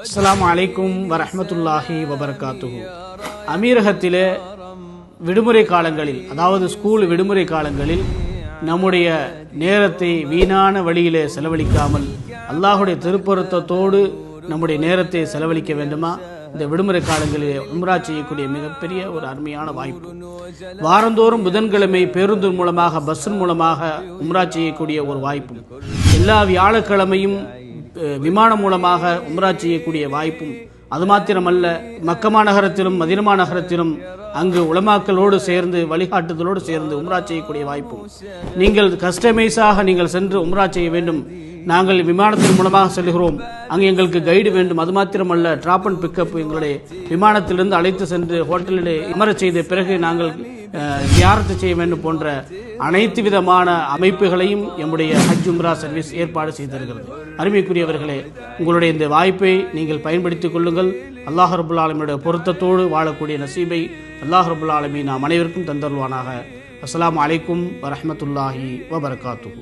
அஸ்ஸலாமு அலைக்கும் வரஹ்மத்துல்லாஹி வபரகாத்துஹு. அமீரகத்திலே விடுமுறை காலங்களில், அதாவது ஸ்கூல் விடுமுறை காலங்களில் நம்முடைய நேரத்தை வீணான வழியிலே செலவழிக்காமல் அல்லாஹுடைய திருப்பொருத்தத்தோடு நம்முடைய நேரத்தை செலவழிக்க வேண்டுமா? இந்த விடுமுறை காலங்களிலே உம்ரா செய்யக்கூடிய மிகப்பெரிய ஒரு அருமையான வாய்ப்பு. வாரந்தோறும் புதன்கிழமை பேருந்து மூலமாக, பஸ்ஸின் மூலமாக உம்ரா செய்யக்கூடிய ஒரு வாய்ப்பும், எல்லா வியாழக்கிழமையும் விமானம் மூலமாக உம்ரா செய்யக்கூடிய வாய்ப்பும், அது மாத்திரமல்ல மக்கமா நகரத்திலும் மதீனா நகரத்திலும் அங்கு உலமாக்களோடு சேர்ந்து வழிகாட்டுதலோடு சேர்ந்து உம்ரா செய்யக்கூடிய வாய்ப்பும். நீங்கள் கஸ்டமைஸாக நீங்கள் சென்று உம்ரா செய்ய வேண்டும், நாங்கள் விமானத்தின் மூலமாக செல்கிறோம், அங்கு எங்களுக்கு கைடு வேண்டும், அது மாத்திரமல்ல டிராப் அண்ட் பிக்கப் எங்களுடைய விமானத்திலிருந்து அழைத்து சென்று ஹோட்டலிலே அமரச் செய்த பிறகு நாங்கள் தியாரத்து செய்ய வேண்டும் போன்ற அனைத்து விதமான அமைப்புகளையும் எம்முடைய ஹஜ் உம்ரா சர்வீஸ் ஏற்பாடு செய்திருக்கிறது. அருமைக்குரியவர்களே, உங்களுடைய இந்த வாய்ப்பை நீங்கள் பயன்படுத்திக் கொள்ளுங்கள். அல்லாஹ் ரபுல் ஆலமீனுடைய பொருத்தத்தோடு வாழக்கூடிய நசீபை அல்லாஹ் ரபுல் ஆலமீன் நாம் அனைவருக்கும் தந்தருவானாக. அஸ்ஸலாமு அலைக்கும் வரஹ்மத்துல்லாஹி வபரகாத்துஹு.